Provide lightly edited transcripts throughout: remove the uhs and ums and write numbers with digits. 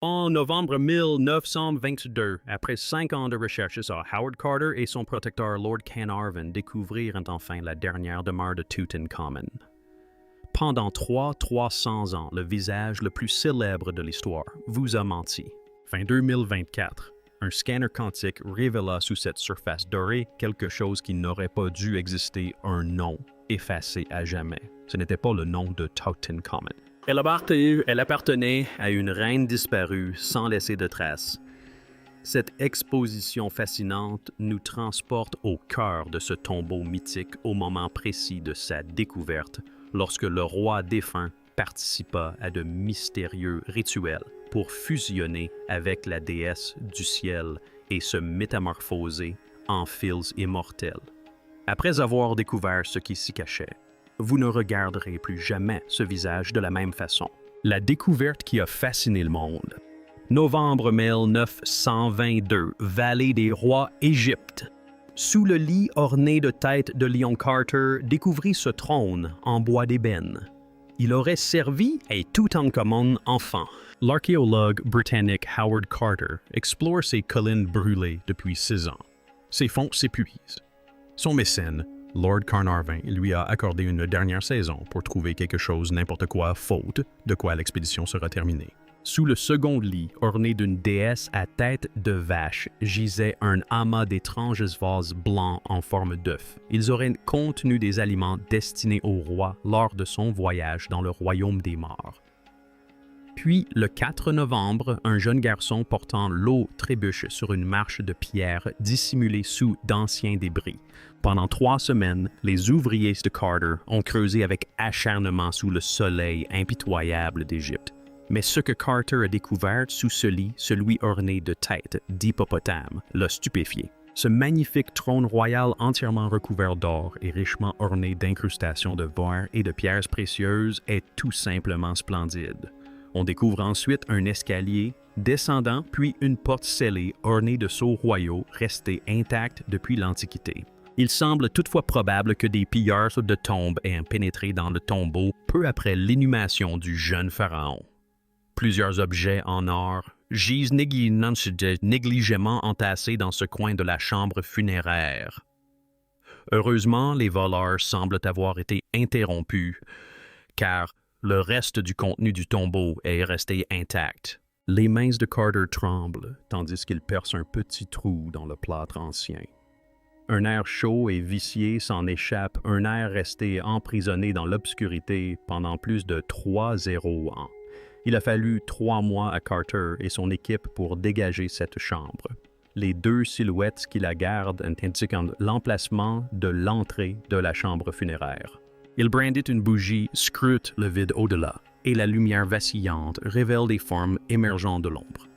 En novembre 1922, après 5 ans de recherche, Howard Carter et son protecteur Lord Carnarvon découvrirent enfin la dernière demeure de Tutankhamun. Pendant 300 ans, le visage le plus célèbre de l'histoire vous a menti. Fin 2024, un scanner quantique révéla sous cette surface dorée quelque chose qui n'aurait pas dû exister, un nom effacé à jamais. Ce n'était pas le nom de Tutankhamun. Elle appartenait à une reine disparue sans laisser de traces. Cette exposition fascinante nous transporte au cœur de ce tombeau mythique au moment précis de sa découverte, lorsque le roi défunt participa à de mystérieux rituels pour fusionner avec la déesse du ciel et se métamorphoser en fils immortels. Après avoir découvert ce qui s'y cachait, vous ne regarderez plus jamais ce visage de la même façon. La découverte qui a fasciné le monde. Novembre 1922, Vallée des Rois, Égypte. Sous le lit orné de têtes de lion Carter, découvrit ce trône en bois d'ébène. Il aurait servi à Toutankhamon enfant. L'archéologue britannique Howard Carter explore ces collines brûlées depuis 6 ans. Ses fonds s'épuisent. Son mécène, Lord Carnarvon, lui a accordé une dernière saison pour trouver quelque chose, n'importe quoi, faute de quoi l'expédition sera terminée. Sous le second lit, orné d'une déesse à tête de vache, gisait un amas d'étranges vases blancs en forme d'œuf. Ils auraient contenu des aliments destinés au roi lors de son voyage dans le royaume des morts. Puis, le 4 novembre, un jeune garçon portant l'eau trébuche sur une marche de pierre dissimulée sous d'anciens débris. Pendant 3 semaines, les ouvriers de Carter ont creusé avec acharnement sous le soleil impitoyable d'Égypte. Mais ce que Carter a découvert sous ce lit, celui orné de têtes d'hippopotame, l'a stupéfié. Ce magnifique trône royal entièrement recouvert d'or et richement orné d'incrustations de verre et de pierres précieuses est tout simplement splendide. On découvre ensuite un escalier descendant, puis une porte scellée ornée de sceaux royaux restés intacts depuis l'Antiquité. Il semble toutefois probable que des pilleurs de tombes aient pénétré dans le tombeau peu après l'inhumation du jeune pharaon. Plusieurs objets en or gisent négligemment entassés dans ce coin de la chambre funéraire. Heureusement, les voleurs semblent avoir été interrompus, car le reste du contenu du tombeau est resté intact. Les mains de Carter tremblent, tandis qu'il perce un petit trou dans le plâtre ancien. Un air chaud et vicié s'en échappe, un air resté emprisonné dans l'obscurité pendant plus de 3 ans. Il a fallu 3 mois à Carter et son équipe pour dégager cette chambre. Les 2 silhouettes qui la gardent indiquent l'emplacement de l'entrée de la chambre funéraire. Il brandit une bougie, scrute le vide au-delà, et la lumière vacillante révèle des formes émergeant de l'ombre.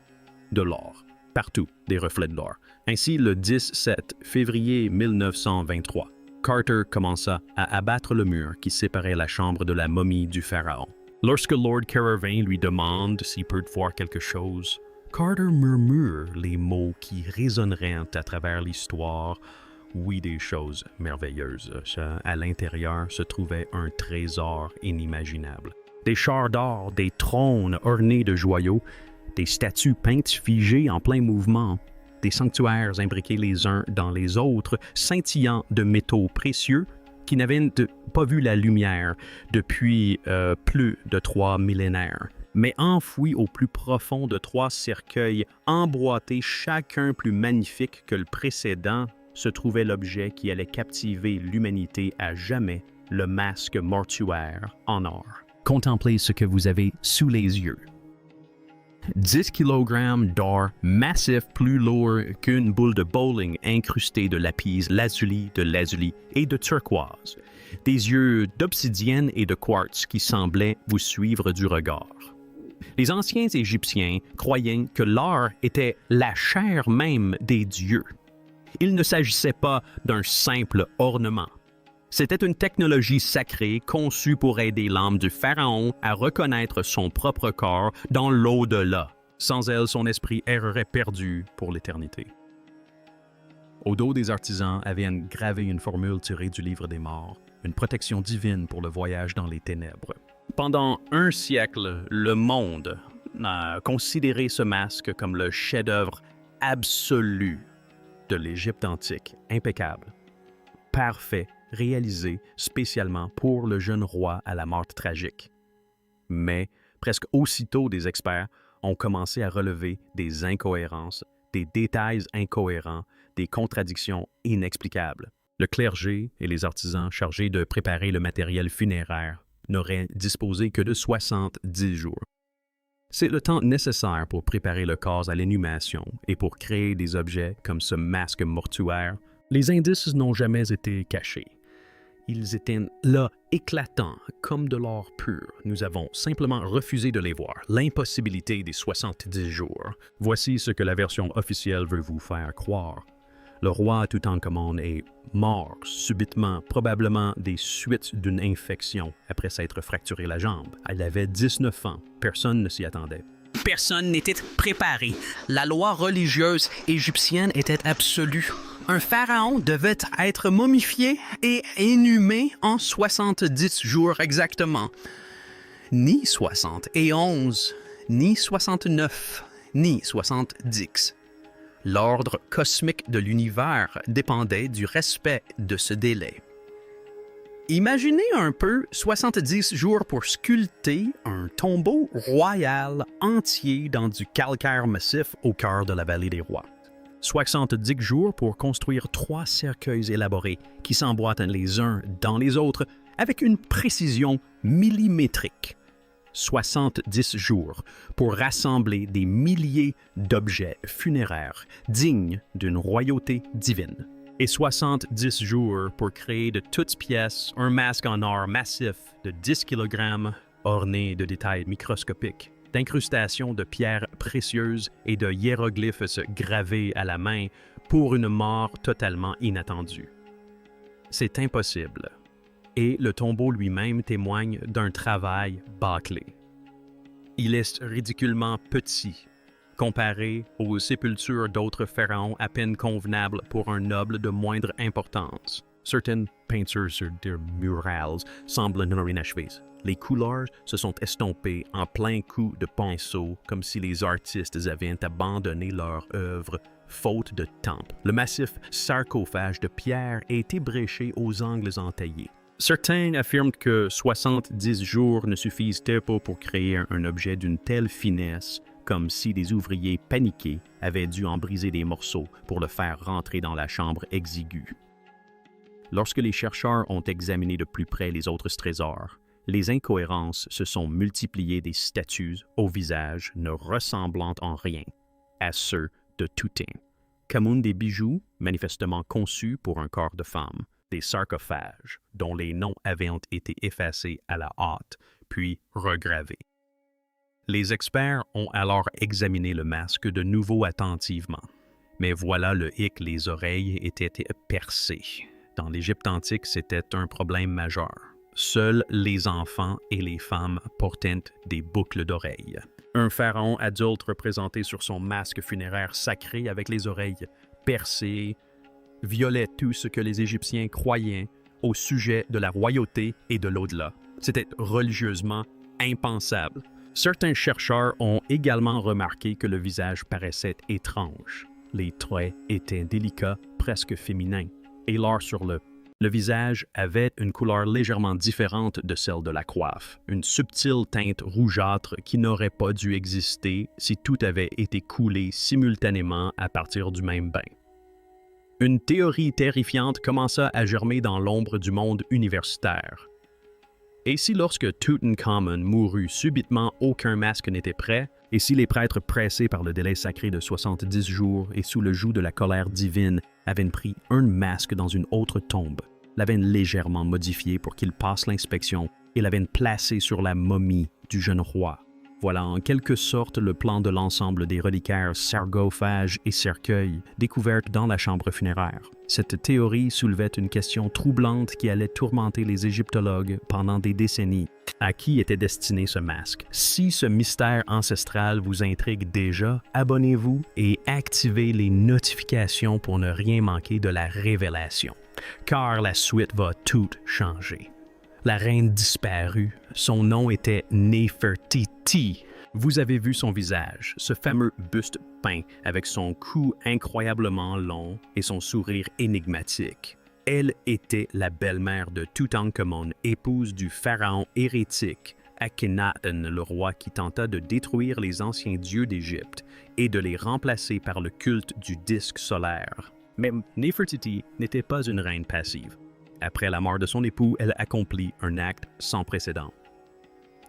De l'or. Partout, des reflets de l'or. Ainsi, le 17 février 1923, Carter commença à abattre le mur qui séparait la chambre de la momie du pharaon. Lorsque Lord Carnarvon lui demande s'il peut voir quelque chose, Carter murmure les mots qui résonneraient à travers l'histoire. Oui, des choses merveilleuses. À l'intérieur se trouvait un trésor inimaginable. Des chars d'or, des trônes ornés de joyaux, des statues peintes figées en plein mouvement, des sanctuaires imbriqués les uns dans les autres, scintillant de métaux précieux qui n'avaient pas vu la lumière depuis plus de 3 millénaires. Mais enfouis au plus profond de 3 cercueils emboîtés, chacun plus magnifique que le précédent, se trouvait l'objet qui allait captiver l'humanité à jamais, le masque mortuaire en or. Contemplez ce que vous avez sous les yeux. 10 kg d'or massif plus lourd qu'une boule de bowling incrustée de lapis lazuli et de turquoise. Des yeux d'obsidienne et de quartz qui semblaient vous suivre du regard. Les anciens Égyptiens croyaient que l'or était la chair même des dieux. Il ne s'agissait pas d'un simple ornement. C'était une technologie sacrée conçue pour aider l'âme du pharaon à reconnaître son propre corps dans l'au-delà. Sans elle, son esprit errerait perdu pour l'éternité. Au dos des artisans avait gravé une formule tirée du livre des morts, une protection divine pour le voyage dans les ténèbres. Pendant 1 siècle, le monde considérait ce masque comme le chef-d'œuvre absolu de l'Égypte antique, impeccable, parfait, réalisé spécialement pour le jeune roi à la mort tragique. Mais presque aussitôt, des experts ont commencé à relever des incohérences, des détails incohérents, des contradictions inexplicables. Le clergé et les artisans chargés de préparer le matériel funéraire n'auraient disposé que de 70 jours. C'est le temps nécessaire pour préparer le corps à l'inhumation et pour créer des objets comme ce masque mortuaire. Les indices n'ont jamais été cachés. Ils étaient là, éclatants, comme de l'or pur. Nous avons simplement refusé de les voir. L'impossibilité des 70 jours. Voici ce que la version officielle veut vous faire croire. Le roi Toutankhamon est mort subitement, probablement des suites d'une infection après s'être fracturé la jambe. Il avait 19 ans. Personne ne s'y attendait. Personne n'était préparé. La loi religieuse égyptienne était absolue. Un pharaon devait être momifié et inhumé en 70 jours exactement. Ni 71, ni 69, ni 70. L'ordre cosmique de l'univers dépendait du respect de ce délai. Imaginez un peu 70 jours pour sculpter un tombeau royal entier dans du calcaire massif au cœur de la vallée des rois. 70 jours pour construire 3 cercueils élaborés qui s'emboîtent les uns dans les autres avec une précision millimétrique. 70 jours pour rassembler des milliers d'objets funéraires dignes d'une royauté divine. Et 70 jours pour créer de toutes pièces un masque en or massif de 10 kg orné de détails microscopiques, d'incrustations de pierres précieuses et de hiéroglyphes gravés à la main pour une mort totalement inattendue. C'est impossible. Et le tombeau lui-même témoigne d'un travail bâclé. Il est ridiculement petit, comparé aux sépultures d'autres pharaons à peine convenables pour un noble de moindre importance. Certaines peintures sur des murales semblent non inachevées. Les couleurs se sont estompées en plein coup de pinceau, comme si les artistes avaient abandonné leur œuvre faute de temps. Le massif sarcophage de pierre a été bréché aux angles entaillés. Certains affirment que 70 jours ne suffisent pas pour créer un objet d'une telle finesse, comme si des ouvriers paniqués avaient dû en briser des morceaux pour le faire rentrer dans la chambre exiguë. Lorsque les chercheurs ont examiné de plus près les autres trésors, les incohérences se sont multipliées des statues au visage ne ressemblant en rien à ceux de Toutankhamon, des bijoux manifestement conçus pour un corps de femme, des sarcophages dont les noms avaient été effacés à la hâte, puis regravés. Les experts ont alors examiné le masque de nouveau attentivement. Mais voilà le hic, les oreilles étaient percées. Dans l'Égypte antique, c'était un problème majeur. Seuls les enfants et les femmes portaient des boucles d'oreilles. Un pharaon adulte représenté sur son masque funéraire sacré avec les oreilles percées violait tout ce que les Égyptiens croyaient au sujet de la royauté et de l'au-delà. C'était religieusement impensable. Certains chercheurs ont également remarqué que le visage paraissait étrange. Les traits étaient délicats, presque féminins. Et l'or sur le visage avait une couleur légèrement différente de celle de la coiffe, une subtile teinte rougeâtre qui n'aurait pas dû exister si tout avait été coulé simultanément à partir du même bain. Une théorie terrifiante commença à germer dans l'ombre du monde universitaire. Et si lorsque Toutankhamon mourut subitement, aucun masque n'était prêt, et si les prêtres pressés par le délai sacré de 70 jours et sous le joug de la colère divine avaient pris un masque dans une autre tombe, l'avaient légèrement modifié pour qu'il passe l'inspection et l'avaient placé sur la momie du jeune roi. Voilà en quelque sorte le plan de l'ensemble des reliquaires, sarcophages et cercueils découvertes dans la chambre funéraire. Cette théorie soulevait une question troublante qui allait tourmenter les égyptologues pendant des décennies. À qui était destiné ce masque? Si ce mystère ancestral vous intrigue déjà, abonnez-vous et activez les notifications pour ne rien manquer de la révélation. Car la suite va tout changer. La reine disparue, son nom était Néfertiti. Vous avez vu son visage, ce fameux buste peint avec son cou incroyablement long et son sourire énigmatique. Elle était la belle-mère de Toutankhamon, épouse du pharaon hérétique Akhenaten, le roi qui tenta de détruire les anciens dieux d'Égypte et de les remplacer par le culte du disque solaire. Mais Néfertiti n'était pas une reine passive. Après la mort de son époux, elle accomplit un acte sans précédent.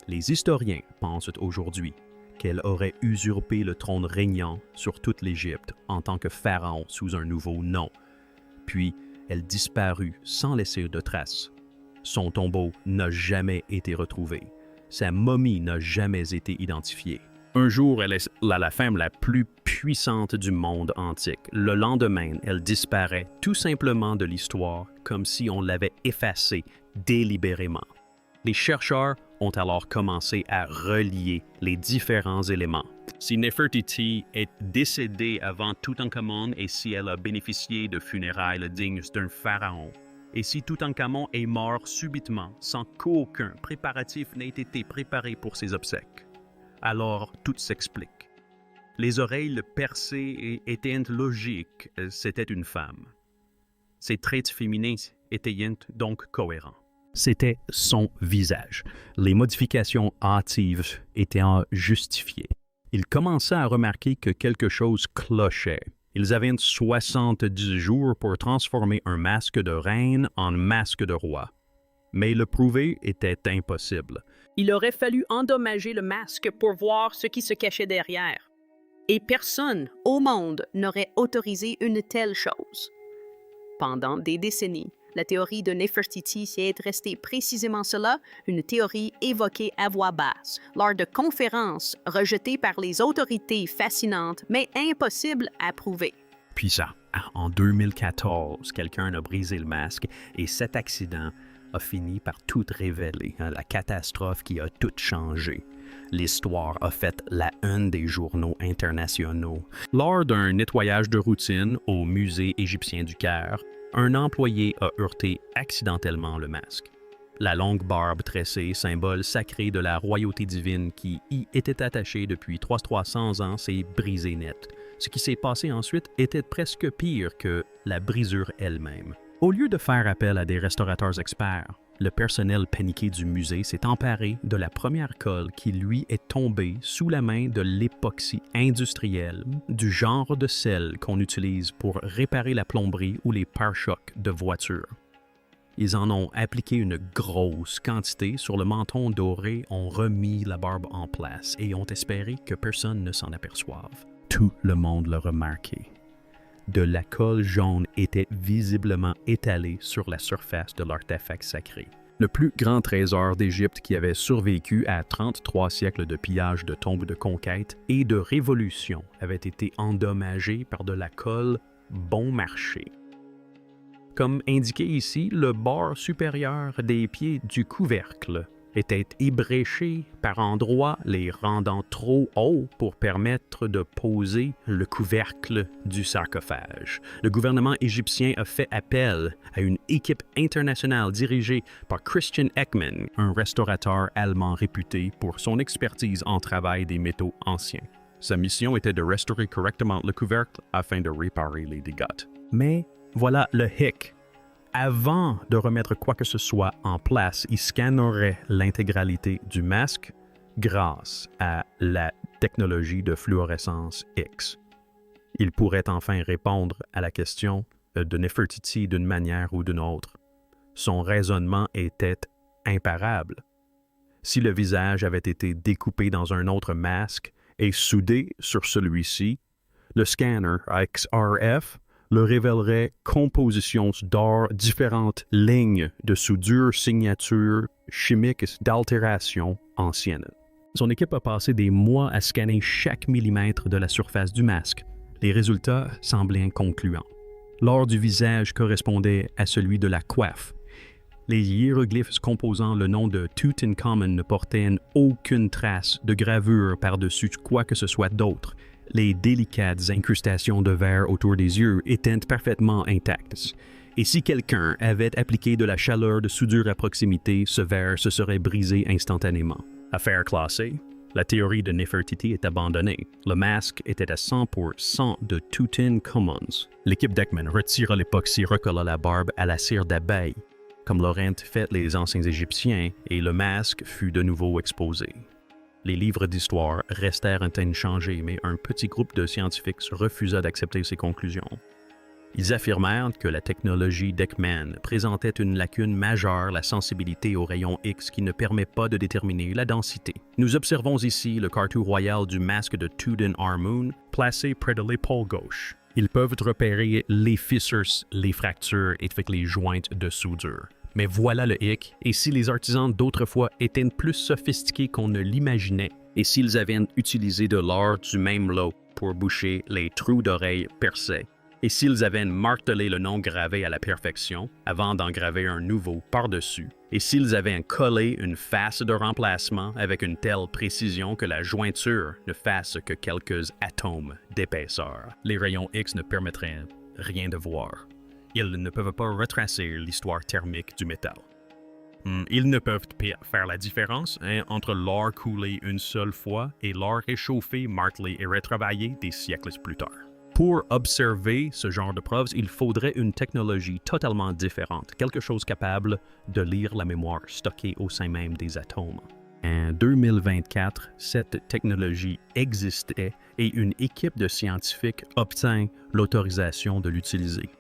Les historiens pensent aujourd'hui qu'elle aurait usurpé le trône régnant sur toute l'Égypte en tant que pharaon sous un nouveau nom. Puis, elle disparut sans laisser de traces. Son tombeau n'a jamais été retrouvé. Sa momie n'a jamais été identifiée. Un jour, elle est la femme la plus puissante du monde antique. Le lendemain, elle disparaît tout simplement de l'histoire, comme si on l'avait effacée délibérément. Les chercheurs ont alors commencé à relier les différents éléments. Si Néfertiti est décédée avant Toutankhamon et si elle a bénéficié de funérailles dignes d'un pharaon, et si Toutankhamon est mort subitement sans qu'aucun préparatif n'ait été préparé pour ses obsèques, alors tout s'explique. Les oreilles percées étaient logiques, c'était une femme. Ses traits féminins étaient donc cohérents. C'était son visage. Les modifications hâtives étaient justifiées. Il commença à remarquer que quelque chose clochait. Ils avaient 70 jours pour transformer un masque de reine en masque de roi. Mais le prouver était impossible. Il aurait fallu endommager le masque pour voir ce qui se cachait derrière. Et personne au monde n'aurait autorisé une telle chose. Pendant des décennies, la théorie de Néfertiti est restée précisément cela, une théorie évoquée à voix basse, lors de conférences rejetées par les autorités fascinantes, mais impossibles à prouver. Puis ça, en 2014, quelqu'un a brisé le masque et cet accident a fini par tout révéler, la catastrophe qui a tout changé. L'histoire a fait la une des journaux internationaux. Lors d'un nettoyage de routine au musée égyptien du Caire, un employé a heurté accidentellement le masque. La longue barbe tressée, symbole sacré de la royauté divine qui y était attachée depuis 300 ans, s'est brisée net. Ce qui s'est passé ensuite était presque pire que la brisure elle-même. Au lieu de faire appel à des restaurateurs experts, le personnel paniqué du musée s'est emparé de la première colle qui lui est tombée sous la main de l'époxy industrielle, du genre de sel qu'on utilise pour réparer la plomberie ou les pare-chocs de voitures. Ils en ont appliqué une grosse quantité sur le menton doré, ont remis la barbe en place et ont espéré que personne ne s'en aperçoive. Tout le monde l'a remarqué. De la colle jaune était visiblement étalée sur la surface de l'artefact sacré. Le plus grand trésor d'Égypte qui avait survécu à 33 siècles de pillage, de tombes de conquête et de révolution avait été endommagé par de la colle bon marché. Comme indiqué ici, le bord supérieur des pieds du couvercle était ébréché par endroits, les rendant trop hauts pour permettre de poser le couvercle du sarcophage. Le gouvernement égyptien a fait appel à une équipe internationale dirigée par Christian Ekman, un restaurateur allemand réputé pour son expertise en travail des métaux anciens. Sa mission était de restaurer correctement le couvercle afin de réparer les dégâts. Mais voilà le hic. Avant de remettre quoi que ce soit en place, il scannerait l'intégralité du masque grâce à la technologie de fluorescence X. Il pourrait enfin répondre à la question de Néfertiti d'une manière ou d'une autre. Son raisonnement était imparable. Si le visage avait été découpé dans un autre masque et soudé sur celui-ci, le scanner XRF le révélerait compositions d'or, différentes lignes de soudure, signatures chimiques d'altération anciennes. Son équipe a passé des mois à scanner chaque millimètre de la surface du masque. Les résultats semblaient concluants. L'or du visage correspondait à celui de la coiffe. Les hiéroglyphes composant le nom de Toutankhamon ne portaient aucune trace de gravure par-dessus quoi que ce soit d'autre. Les délicates incrustations de verre autour des yeux étaient parfaitement intactes. Et si quelqu'un avait appliqué de la chaleur de soudure à proximité, ce verre se serait brisé instantanément. Affaire classée, La théorie de Nefertiti est abandonnée. Le masque était à 100% de Tutankhamon. L'équipe d'Ekman retira l'époxy, recolla la barbe à la cire d'abeille, comme l'auraient fait les anciens Égyptiens, et le masque fut de nouveau exposé. Les livres d'histoire restèrent inchangés, mais un petit groupe de scientifiques refusa d'accepter ces conclusions. Ils affirmèrent que la technologie d'Ekman présentait une lacune majeure, la sensibilité aux rayons X qui ne permet pas de déterminer la densité. Nous observons ici le cartouche royal du masque de Tutankhamun placé près de l'épaule gauche. Ils peuvent repérer les fissures, les fractures et avec les jointes de soudure. Mais voilà le hic, et si les artisans d'autrefois étaient plus sophistiqués qu'on ne l'imaginait, et s'ils avaient utilisé de l'or du même lot pour boucher les trous d'oreilles percés, et s'ils avaient martelé le nom gravé à la perfection avant d'en graver un nouveau par-dessus, et s'ils avaient collé une face de remplacement avec une telle précision que la jointure ne fasse que quelques atomes d'épaisseur, les rayons X ne permettraient rien de voir. Ils ne peuvent pas retracer l'histoire thermique du métal. Ils ne peuvent faire la différence entre l'or coulé une seule fois et l'or réchauffé, martelé et retravaillé des siècles plus tard. Pour observer ce genre de preuves, il faudrait une technologie totalement différente, quelque chose capable de lire la mémoire stockée au sein même des atomes. En 2024, cette technologie existait et une équipe de scientifiques obtint l'autorisation de l'utiliser.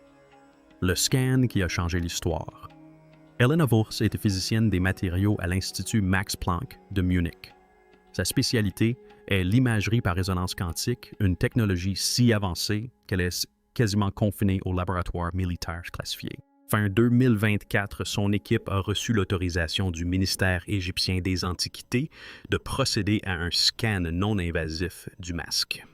Le scan qui a changé l'histoire. Helena Wurz était physicienne des matériaux à l'Institut Max Planck de Munich. Sa spécialité est l'imagerie par résonance quantique, une technologie si avancée qu'elle est quasiment confinée au laboratoire militaire classifié. Fin 2024, son équipe a reçu l'autorisation du ministère égyptien des Antiquités de procéder à un scan non invasif du masque.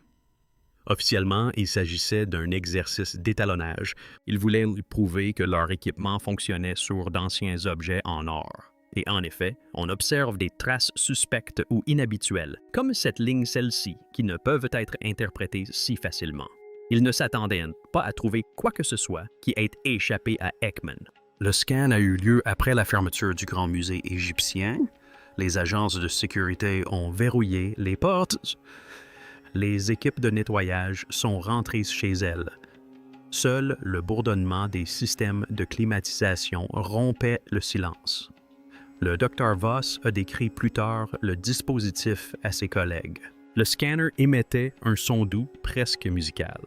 Officiellement, il s'agissait d'un exercice d'étalonnage. Ils voulaient prouver que leur équipement fonctionnait sur d'anciens objets en or. Et en effet, on observe des traces suspectes ou inhabituelles, comme cette ligne celle-ci, qui ne peuvent être interprétées si facilement. Ils ne s'attendaient pas à trouver quoi que ce soit qui ait échappé à Ekman. Le scan a eu lieu après la fermeture du Grand Musée égyptien. Les agences de sécurité ont verrouillé les portes. Les équipes de nettoyage sont rentrées chez elles. Seul le bourdonnement des systèmes de climatisation rompait le silence. Le Dr Voss a décrit plus tard le dispositif à ses collègues. Le scanner émettait un son doux, presque musical.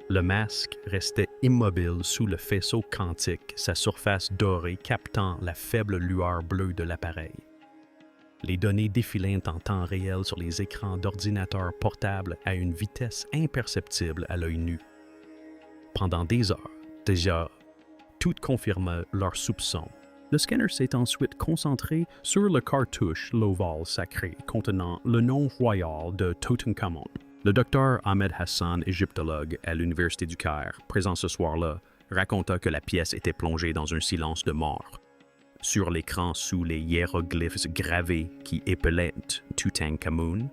Le masque restait immobile sous le faisceau quantique, sa surface dorée captant la faible lueur bleue de l'appareil. Les données défilaient en temps réel sur les écrans d'ordinateurs portables à une vitesse imperceptible à l'œil nu. Pendant des heures, déjà, tout confirmait leurs soupçons. Le scanner s'est ensuite concentré sur le cartouche l'ovale sacré contenant le nom royal de Tutankhamon. Le docteur Ahmed Hassan, égyptologue à l'Université du Caire, présent ce soir-là, raconta que la pièce était plongée dans un silence de mort. Sur l'écran sous les hiéroglyphes gravés qui épelaient Tutankhamun,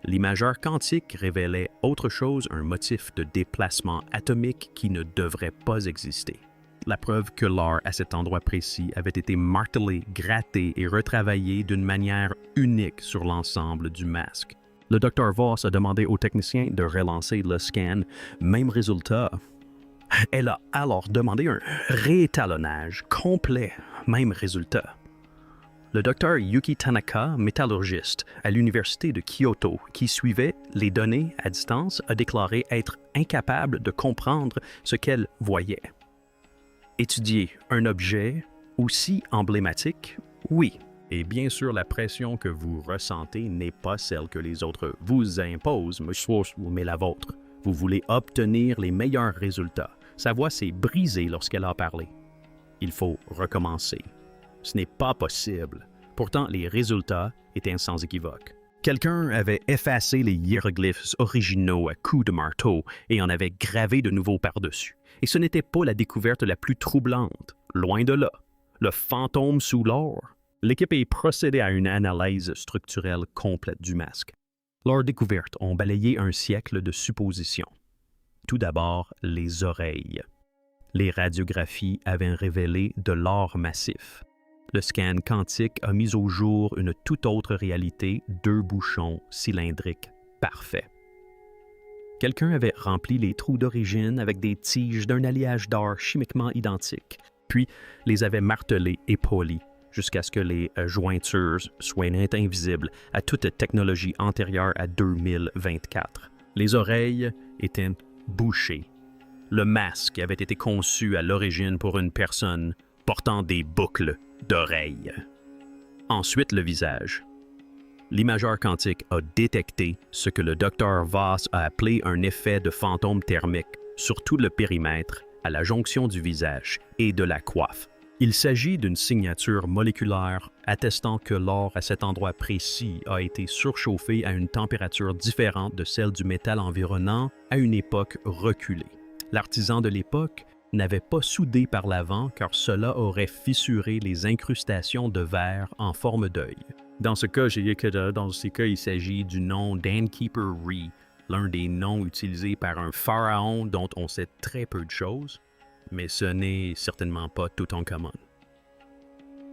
l'imageur quantique révélait autre chose, un motif de déplacement atomique qui ne devrait pas exister. La preuve que l'or à cet endroit précis avait été martelé, gratté et retravaillé d'une manière unique sur l'ensemble du masque. Le Dr Voss a demandé aux techniciens de relancer le scan. Même résultat. Elle a alors demandé un réétalonnage complet. Même résultat. Le Dr Yuki Tanaka, métallurgiste à l'Université de Kyoto, qui suivait les données à distance, a déclaré être incapable de comprendre ce qu'elle voyait. Étudier un objet aussi emblématique? Oui. Et bien sûr, la pression que vous ressentez n'est pas celle que les autres vous imposent, mais la vôtre. Vous voulez obtenir les meilleurs résultats. Sa voix s'est brisée lorsqu'elle a parlé. Il faut recommencer. Ce n'est pas possible. Pourtant, les résultats étaient sans équivoque. Quelqu'un avait effacé les hiéroglyphes originaux à coups de marteau et en avait gravé de nouveaux par-dessus. Et ce n'était pas la découverte la plus troublante. Loin de là. Le fantôme sous l'or. L'équipe a procédé à une analyse structurelle complète du masque. Leurs découvertes ont balayé un siècle de suppositions. Tout d'abord, les oreilles. Les radiographies avaient révélé de l'or massif. Le scan quantique a mis au jour une toute autre réalité, 2 bouchons cylindriques parfaits. Quelqu'un avait rempli les trous d'origine avec des tiges d'un alliage d'or chimiquement identique, puis les avait martelés et polis jusqu'à ce que les jointures soient invisibles à toute technologie antérieure à 2024. Les oreilles étaient bouchées. Le masque avait été conçu à l'origine pour une personne portant des boucles d'oreilles. Ensuite, le visage. L'imageur quantique a détecté ce que le Dr. Voss a appelé un effet de fantôme thermique sur tout le périmètre à la jonction du visage et de la coiffe. Il s'agit d'une signature moléculaire attestant que l'or à cet endroit précis a été surchauffé à une température différente de celle du métal environnant à une époque reculée. L'artisan de l'époque n'avait pas soudé par l'avant car cela aurait fissuré les incrustations de verre en forme d'œil. Dans ces cas, il s'agit du nom d'Annkeeper Re, l'un des noms utilisés par un pharaon dont on sait très peu de choses, mais ce n'est certainement pas Toutankhamon.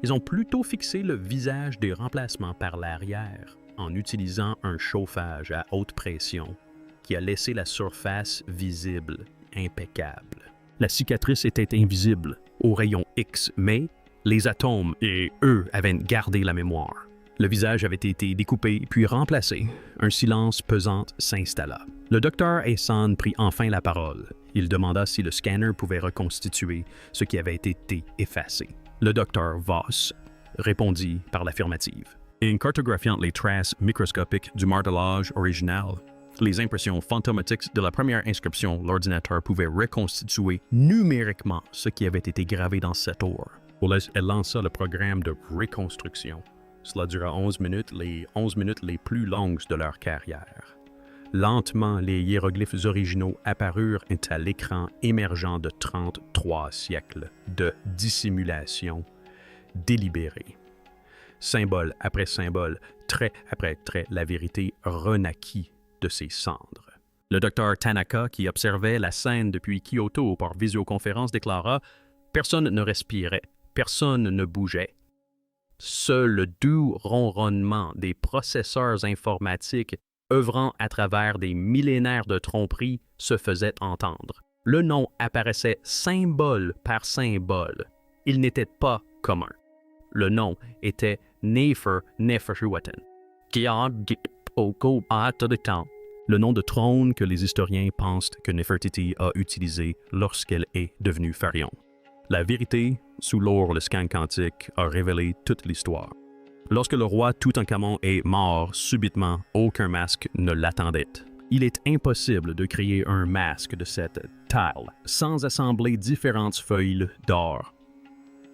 Ils ont plutôt fixé le visage des remplacements par l'arrière en utilisant un chauffage à haute pression qui a laissé la surface visible, impeccable. La cicatrice était invisible au rayon X, mais les atomes et eux avaient gardé la mémoire. Le visage avait été découpé puis remplacé. Un silence pesant s'installa. Le docteur Hassan prit enfin la parole. Il demanda si le scanner pouvait reconstituer ce qui avait été effacé. Le docteur Voss répondit par l'affirmative. En cartographiant les traces microscopiques du martelage original, les impressions fantomatiques de la première inscription, l'ordinateur pouvait reconstituer numériquement ce qui avait été gravé dans cette ore. Elle lança le programme de reconstruction. Cela dura 11 minutes, les 11 minutes les plus longues de leur carrière. Lentement, les hiéroglyphes originaux apparurent à l'écran émergent de 33 siècles de dissimulation délibérée. Symbole après symbole, trait après trait, la vérité renaquit de ses cendres. Le docteur Tanaka, qui observait la scène depuis Kyoto par visioconférence, déclara « Personne ne respirait, personne ne bougeait. Seul le doux ronronnement des processeurs informatiques œuvrant à travers des millénaires de tromperies se faisait entendre. Le nom apparaissait symbole par symbole. Il n'était pas commun. Le nom était Nefer Neferuaten. Le nom de trône que les historiens pensent que Nefertiti a utilisé lorsqu'elle est devenue pharaon. La vérité, sous l'or, le scan quantique, a révélé toute l'histoire. Lorsque le roi Toutankhamon est mort, subitement, aucun masque ne l'attendait. Il est impossible de créer un masque de cette taille sans assembler différentes feuilles d'or.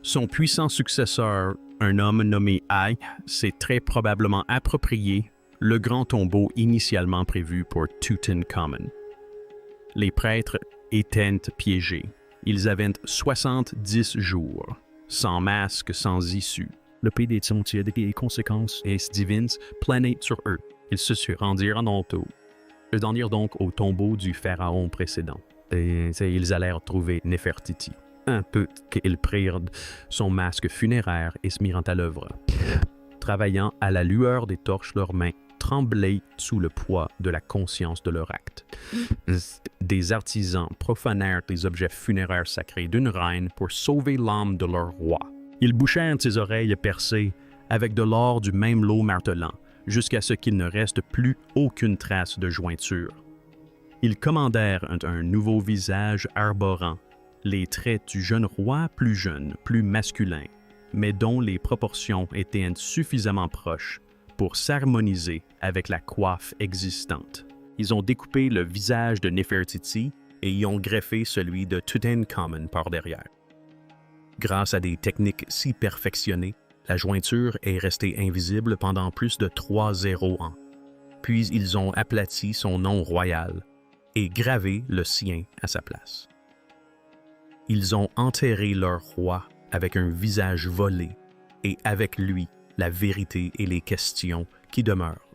Son puissant successeur, un homme nommé Ai, s'est très probablement approprié le grand tombeau initialement prévu pour Toutankhamon. Les prêtres étaient piégés. Ils avaient 70 jours, sans masque, sans issue. Le pays des des conséquences divines planaient sur eux. Ils se rendirent donc au tombeau du pharaon précédent. Et ils allèrent trouver Nefertiti. Un peu qu'ils prirent son masque funéraire et se mirent à l'œuvre. Travaillant à la lueur des torches, leurs mains tremblaient sous le poids de la conscience de leur acte. Des artisans profanèrent les objets funéraires sacrés d'une reine pour sauver l'âme de leur roi. Ils bouchèrent ses oreilles percées avec de l'or du même lot martelant, jusqu'à ce qu'il ne reste plus aucune trace de jointure. Ils commandèrent un nouveau visage arborant les traits du jeune roi plus jeune, plus masculin, mais dont les proportions étaient suffisamment proches pour s'harmoniser avec la coiffe existante. Ils ont découpé le visage de Nefertiti et y ont greffé celui de Toutankhamon par derrière. Grâce à des techniques si perfectionnées, la jointure est restée invisible pendant plus de 3 ans. Puis ils ont aplati son nom royal et gravé le sien à sa place. Ils ont enterré leur roi avec un visage volé et avec lui la vérité et les questions qui demeurent.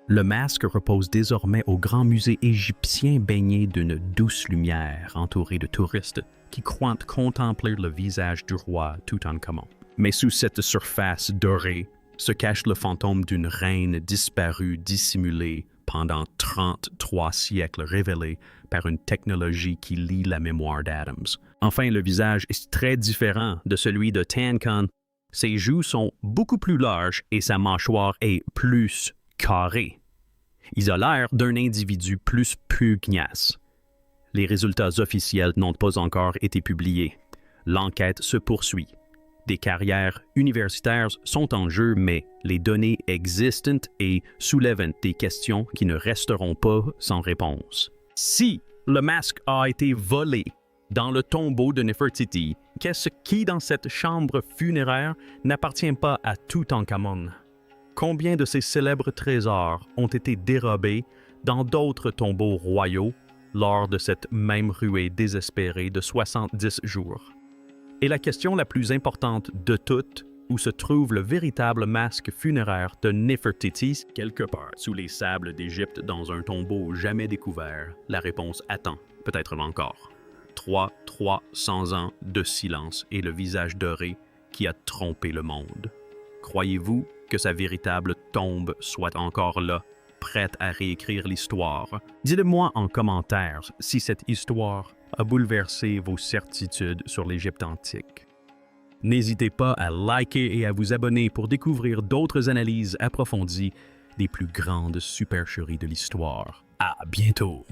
Le masque repose désormais au grand musée égyptien baigné d'une douce lumière entouré de touristes qui croient contempler le visage du roi Toutankhamon. Mais sous cette surface dorée se cache le fantôme d'une reine disparue, dissimulée pendant 33 siècles, révélée par une technologie qui lie la mémoire d'Adams. Enfin, le visage est très différent de celui de Tancon. Ses joues sont beaucoup plus larges et sa mâchoire est plus carrée. Il a l'air d'un individu plus pugnace. Les résultats officiels n'ont pas encore été publiés. L'enquête se poursuit. Des carrières universitaires sont en jeu, mais les données existantes et soulèvent des questions qui ne resteront pas sans réponse. Si le masque a été volé dans le tombeau de Nefertiti, qu'est-ce qui, dans cette chambre funéraire, n'appartient pas à Toutankhamon? Combien de ces célèbres trésors ont été dérobés dans d'autres tombeaux royaux lors de cette même ruée désespérée de 70 jours? Et la question la plus importante de toutes, où se trouve le véritable masque funéraire de Nefertiti, quelque part sous les sables d'Égypte dans un tombeau jamais découvert? La réponse attend, peut-être encore. 300 ans de silence et le visage doré qui a trompé le monde. Croyez-vous que sa véritable tombe soit encore là, prête à réécrire l'histoire? Dites-le-moi en commentaire si cette histoire a bouleversé vos certitudes sur l'Égypte antique. N'hésitez pas à liker et à vous abonner pour découvrir d'autres analyses approfondies des plus grandes supercheries de l'histoire. À bientôt!